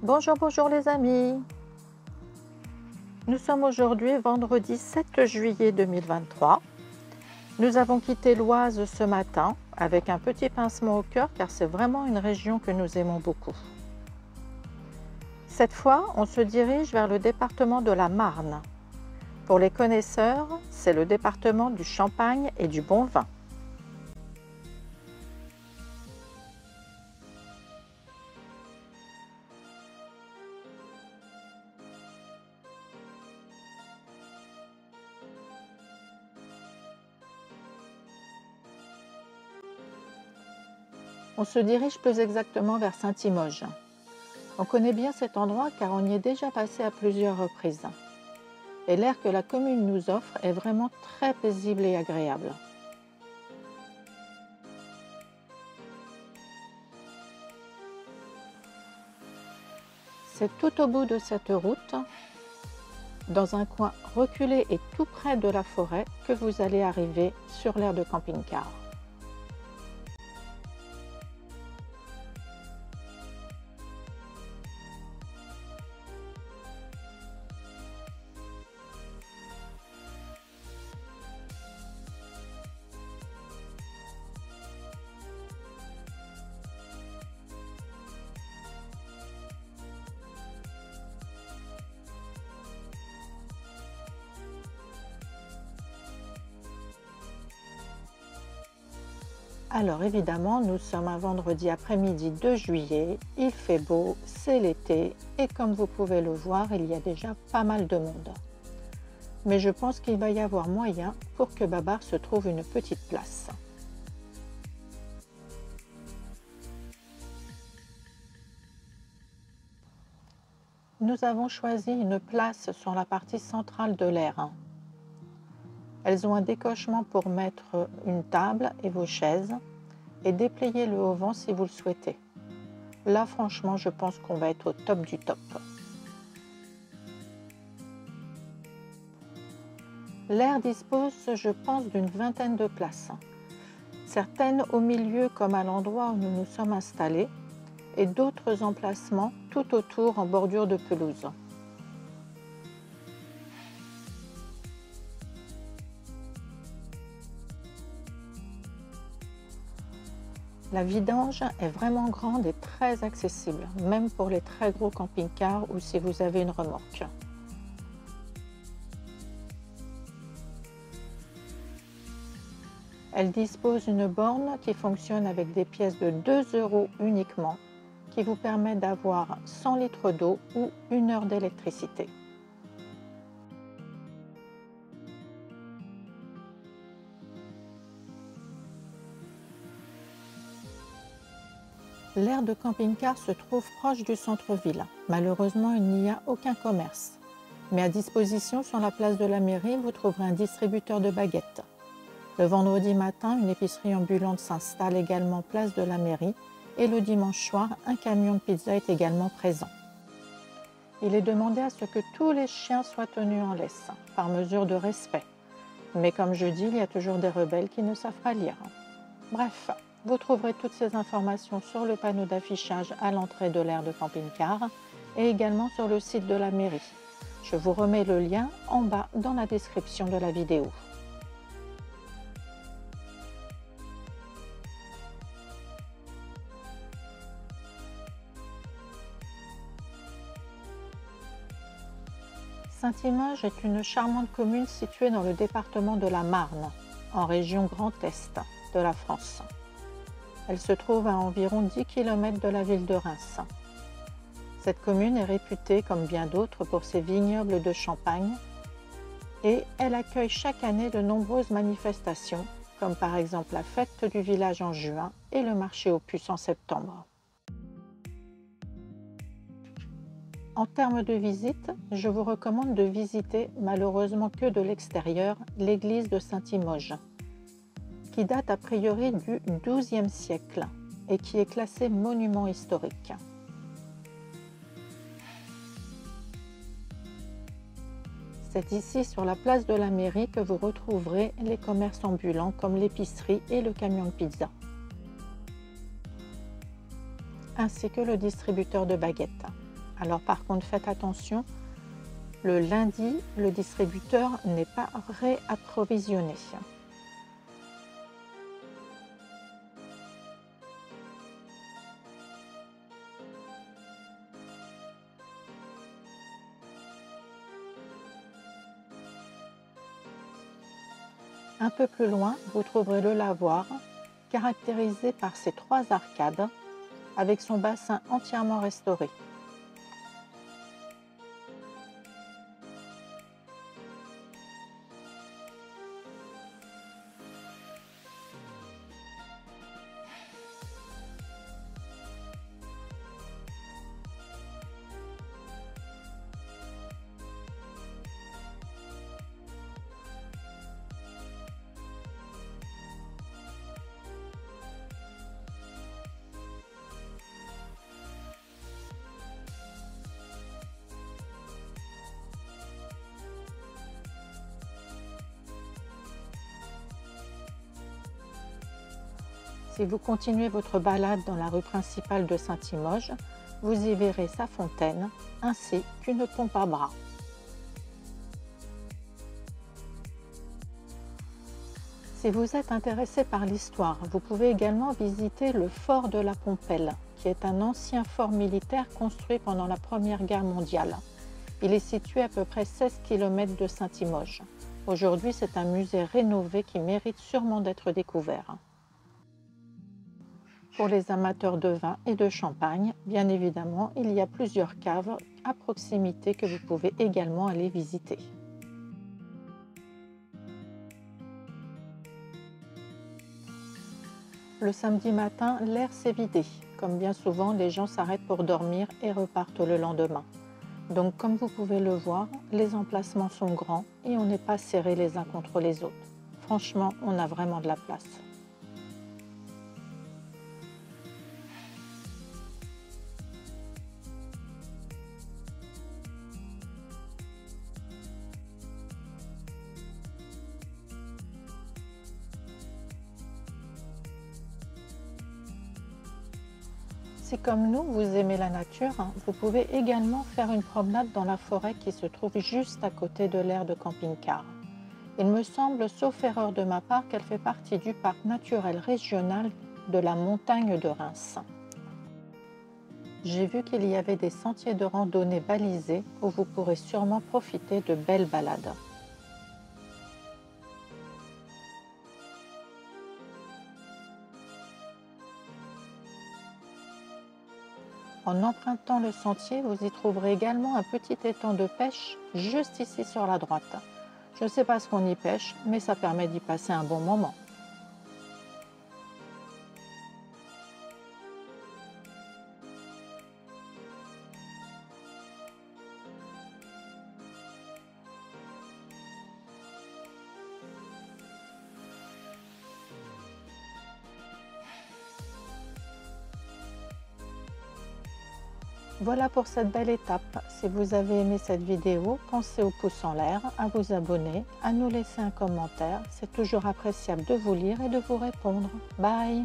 Bonjour, bonjour les amis. Nous sommes aujourd'hui vendredi 7 juillet 2023. Nous avons quitté l'Oise ce matin avec un petit pincement au cœur car c'est vraiment une région que nous aimons beaucoup. Cette fois, on se dirige vers le département de la Marne. Pour les connaisseurs, c'est le département du champagne et du bon vin. On se dirige plus exactement vers Saint-Limoges. On connaît bien cet endroit car on y est déjà passé à plusieurs reprises. Et l'air que la commune nous offre est vraiment très paisible et agréable. C'est tout au bout de cette route, dans un coin reculé et tout près de la forêt, que vous allez arriver sur l'aire de camping-car. Alors évidemment, nous sommes un vendredi après-midi 2 juillet, il fait beau, c'est l'été et comme vous pouvez le voir, il y a déjà pas mal de monde. Mais je pense qu'il va y avoir moyen pour que Babar se trouve une petite place. Nous avons choisi une place sur la partie centrale de l'aire. Elles ont un décochement pour mettre une table et vos chaises et déplier le haut-vent si vous le souhaitez. Là, franchement, je pense qu'on va être au top du top. L'aire dispose, je pense, d'une vingtaine de places. Certaines au milieu comme à l'endroit où nous nous sommes installés et d'autres emplacements tout autour en bordure de pelouse. La vidange est vraiment grande et très accessible, même pour les très gros camping-cars ou si vous avez une remorque. Elle dispose d'une borne qui fonctionne avec des pièces de 2 € uniquement, qui vous permet d'avoir 100 litres d'eau ou 1 heure d'électricité. L'aire de camping-car se trouve proche du centre-ville. Malheureusement, il n'y a aucun commerce. Mais à disposition sur la place de la mairie, vous trouverez un distributeur de baguettes. Le vendredi matin, une épicerie ambulante s'installe également place de la mairie et le dimanche soir, un camion de pizza est également présent. Il est demandé à ce que tous les chiens soient tenus en laisse, par mesure de respect. Mais comme je dis, il y a toujours des rebelles qui ne savent pas lire. Bref. Vous trouverez toutes ces informations sur le panneau d'affichage à l'entrée de l'aire de camping-car et également sur le site de la mairie. Je vous remets le lien en bas dans la description de la vidéo. Saint-Limoges est une charmante commune située dans le département de la Marne, en région Grand Est de la France. Elle se trouve à environ 10 km de la ville de Reims. Cette commune est réputée, comme bien d'autres, pour ses vignobles de champagne et elle accueille chaque année de nombreuses manifestations, comme par exemple la fête du village en juin et le marché aux puces en septembre. En termes de visite, je vous recommande de visiter, malheureusement que de l'extérieur, l'église de Saint-Limoges, qui date a priori du XIIe siècle et qui est classée monument historique. C'est ici sur la place de la mairie que vous retrouverez les commerces ambulants comme l'épicerie et le camion de pizza, ainsi que le distributeur de baguettes. Alors par contre, faites attention, le lundi, le distributeur n'est pas réapprovisionné. Un peu plus loin, vous trouverez le lavoir, caractérisé par ses 3 arcades, avec son bassin entièrement restauré. Si vous continuez votre balade dans la rue principale de Saint-Limoges, vous y verrez sa fontaine ainsi qu'une pompe à bras. Si vous êtes intéressé par l'histoire, vous pouvez également visiter le fort de la Pompelle, qui est un ancien fort militaire construit pendant la Première Guerre mondiale. Il est situé à peu près 16 km de Saint-Limoges. Aujourd'hui, c'est un musée rénové qui mérite sûrement d'être découvert. Pour les amateurs de vin et de champagne, bien évidemment, il y a plusieurs caves à proximité que vous pouvez également aller visiter. Le samedi matin, l'air s'est vidé. Comme bien souvent, les gens s'arrêtent pour dormir et repartent le lendemain. Donc, comme vous pouvez le voir, les emplacements sont grands et on n'est pas serrés les uns contre les autres. Franchement, on a vraiment de la place. Si comme nous, vous aimez la nature, vous pouvez également faire une promenade dans la forêt qui se trouve juste à côté de l'aire de camping-car. Il me semble, sauf erreur de ma part, qu'elle fait partie du parc naturel régional de la montagne de Reims. J'ai vu qu'il y avait des sentiers de randonnée balisés où vous pourrez sûrement profiter de belles balades. En empruntant le sentier, vous y trouverez également un petit étang de pêche juste ici sur la droite. Je ne sais pas ce qu'on y pêche, mais ça permet d'y passer un bon moment. Voilà pour cette belle étape. Si vous avez aimé cette vidéo, pensez au pouce en l'air, à vous abonner, à nous laisser un commentaire. C'est toujours appréciable de vous lire et de vous répondre. Bye!